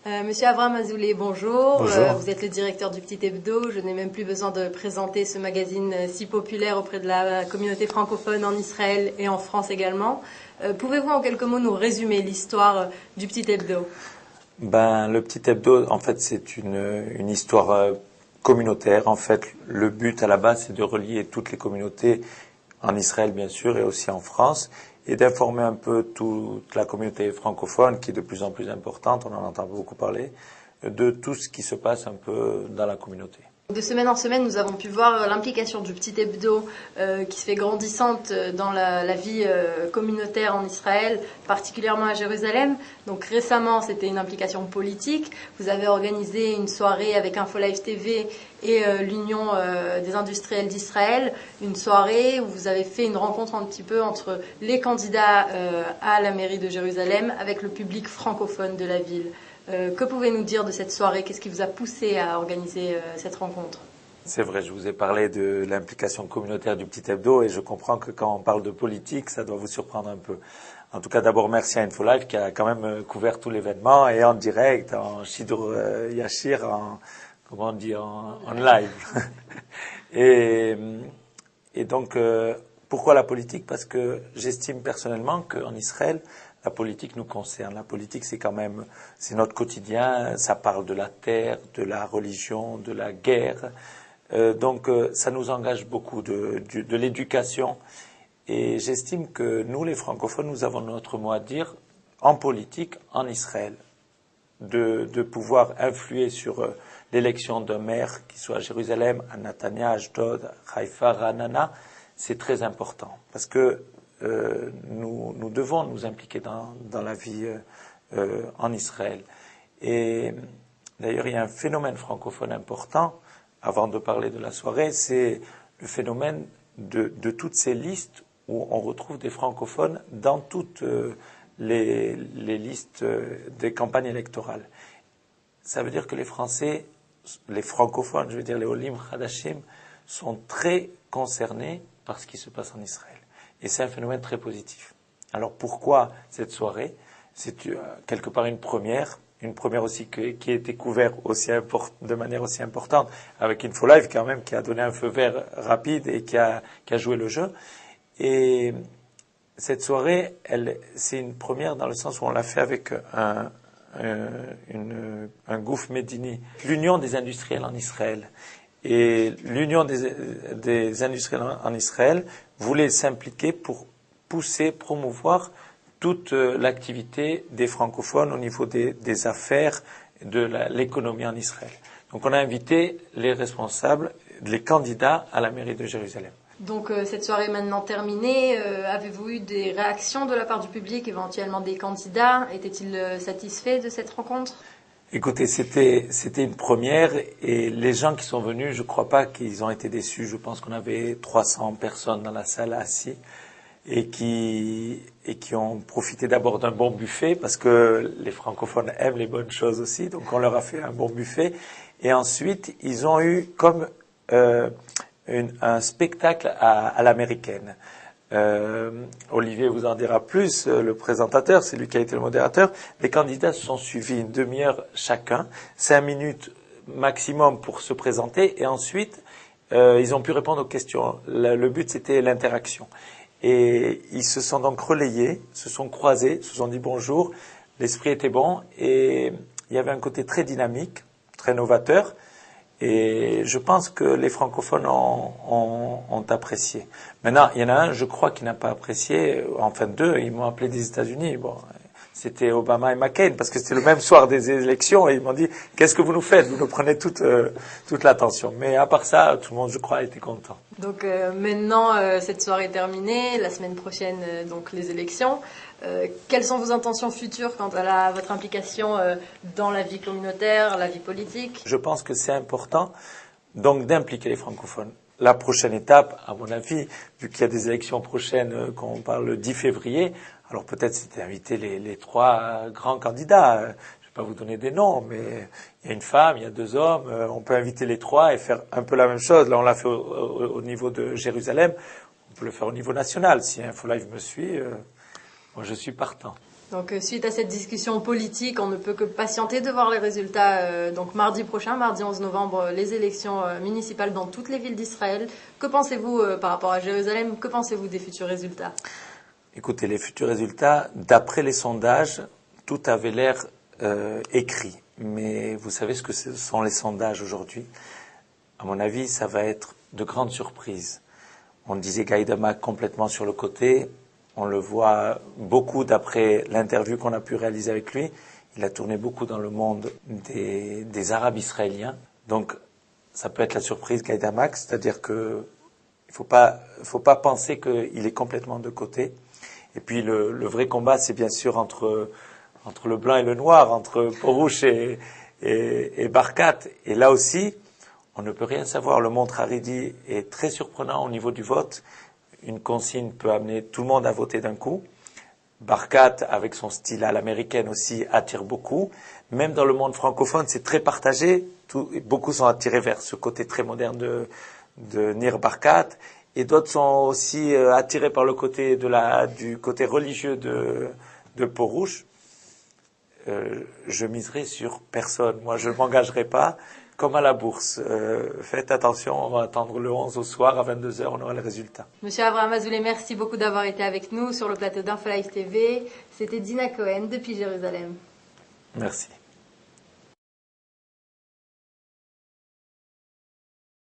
Monsieur Abraham Azoulay, bonjour. Bonjour. Vous êtes le directeur du Petit Hebdo. Je n'ai même plus besoin de présenter ce magazine si populaire auprès de la communauté francophone en Israël et en France également. Pouvez-vous en quelques mots nous résumer l'histoire du Petit Hebdo? Le Petit Hebdo, en fait, c'est une histoire communautaire. En fait, le but à la base, c'est de relier toutes les communautés en Israël, bien sûr, et aussi en France, et d'informer un peu toute la communauté francophone, qui est de plus en plus importante, on en entend beaucoup parler, de tout ce qui se passe un peu dans la communauté. De semaine en semaine, nous avons pu voir l'implication du Petit Hebdo qui se fait grandissante dans la vie communautaire en Israël, particulièrement à Jérusalem. Donc récemment, c'était une implication politique. Vous avez organisé une soirée avec InfoLive TV et l'Union des industriels d'Israël, une soirée où vous avez fait une rencontre un petit peu entre les candidats à la mairie de Jérusalem avec le public francophone de la ville. Que pouvez-vous nous dire de cette soirée? Qu'est-ce qui vous a poussé à organiser cette rencontre? C'est vrai, je vous ai parlé de l'implication communautaire du Petit Hebdo et je comprends que quand on parle de politique, ça doit vous surprendre un peu. En tout cas, d'abord, merci à InfoLive qui a quand même couvert tout l'événement et en direct, en Shidur Yashir, comment on dit, en live. et donc, pourquoi la politique? Parce que j'estime personnellement qu'en Israël, la politique nous concerne. La politique, c'est notre quotidien. Ça parle de la terre, de la religion, de la guerre. Donc, ça nous engage beaucoup de l'éducation. Et j'estime que nous, les francophones, nous avons notre mot à dire en politique, en Israël. De pouvoir influer sur l'élection d'un maire, qui soit à Jérusalem, à Netanya, Ashdod, Haïfa, Ra'anana, c'est très important. Parce que nous devons nous impliquer dans la vie en Israël. Et d'ailleurs, il y a un phénomène francophone important, avant de parler de la soirée, c'est le phénomène de toutes ces listes où on retrouve des francophones dans toutes les listes des campagnes électorales. Ça veut dire que les Français, les francophones, je veux dire les Olim Hadashim, sont très concernés par ce qui se passe en Israël. Et c'est un phénomène très positif. Alors pourquoi cette soirée? C'est quelque part une première aussi qui a été couverte de manière aussi importante avec InfoLive quand même, qui a donné un feu vert rapide et qui a joué le jeu. Et cette soirée, c'est une première dans le sens où on l'a fait avec un gouffre médini, l'Union des industriels en Israël. Et l'Union des industriels en Israël voulait s'impliquer pour pousser, promouvoir toute l'activité des francophones au niveau des affaires, de l'économie en Israël. Donc on a invité les responsables, les candidats à la mairie de Jérusalem. Donc cette soirée est maintenant terminée. Avez-vous eu des réactions de la part du public, éventuellement des candidats? Étaient-ils satisfaits de cette rencontre? Écoutez, c'était une première et les gens qui sont venus, je ne crois pas qu'ils ont été déçus. Je pense qu'on avait 300 personnes dans la salle assis et qui ont profité d'abord d'un bon buffet parce que les francophones aiment les bonnes choses aussi. Donc on leur a fait un bon buffet et ensuite ils ont eu comme un spectacle à l'américaine. Olivier vous en dira plus, le présentateur, c'est lui qui a été le modérateur. Les candidats se sont suivis une demi-heure chacun, 5 minutes maximum pour se présenter, et ensuite ils ont pu répondre aux questions. Le but, c'était l'interaction. Et ils se sont donc relayés, se sont croisés, se sont dit bonjour, l'esprit était bon, et il y avait un côté très dynamique, très novateur. Et je pense que les francophones ont apprécié. Maintenant, il y en a un, je crois, qui n'a pas apprécié. Enfin, deux, ils m'ont appelé des États-Unis. Bon, c'était Obama et McCain, parce que c'était le même soir des élections, et ils m'ont dit « Qu'est-ce que vous nous faites? Vous nous prenez toute l'attention. » Mais à part ça, tout le monde, je crois, était content. Donc maintenant, cette soirée est terminée. La semaine prochaine, donc les élections. Quelles sont vos intentions futures quant à votre implication dans la vie communautaire, la vie politique? Je pense que c'est important donc d'impliquer les francophones. La prochaine étape, à mon avis, vu qu'il y a des élections prochaines, qu'on parle le 10 février, alors peut-être c'était inviter les trois grands candidats. Je ne vais pas vous donner des noms, mais il y a une femme, il y a 2 hommes, on peut inviter les 3 et faire un peu la même chose. Là, on l'a fait au niveau de Jérusalem, on peut le faire au niveau national. Si InfoLive me suit, moi je suis partant. Donc suite à cette discussion politique, on ne peut que patienter de voir les résultats. Donc mardi prochain, mardi 11 novembre, les élections municipales dans toutes les villes d'Israël. Que pensez-vous par rapport à Jérusalem? Que pensez-vous des futurs résultats? Écoutez, les futurs résultats, d'après les sondages, tout avait l'air écrit. Mais vous savez ce que sont les sondages aujourd'hui? À mon avis, ça va être de grandes surprises. On disait Gaïdama complètement sur le côté. On le voit beaucoup d'après l'interview qu'on a pu réaliser avec lui. Il a tourné beaucoup dans le monde des Arabes israéliens. Donc, ça peut être la surprise Gaïdama, c'est-à-dire que il faut pas penser qu'il est complètement de côté. Et puis, le vrai combat, c'est bien sûr entre le blanc et le noir, entre Porouche et Barkat. Et là aussi, on ne peut rien savoir. Le monde Haredi est très surprenant au niveau du vote. Une consigne peut amener tout le monde à voter d'un coup. Barkat, avec son style à l'américaine aussi, attire beaucoup. Même dans le monde francophone, c'est très partagé. Beaucoup sont attirés vers ce côté très moderne de Nir Barkat. Et d'autres sont aussi attirés par le côté du côté religieux de Porouche. Je miserai sur personne. Moi, je ne m'engagerai pas. Comme à la bourse. Faites attention, on va attendre le 11 au soir, à 22h, on aura les résultats. Monsieur Abraham Azoulay, merci beaucoup d'avoir été avec nous sur le plateau d'Info Live TV. C'était Dina Cohen depuis Jérusalem. Merci.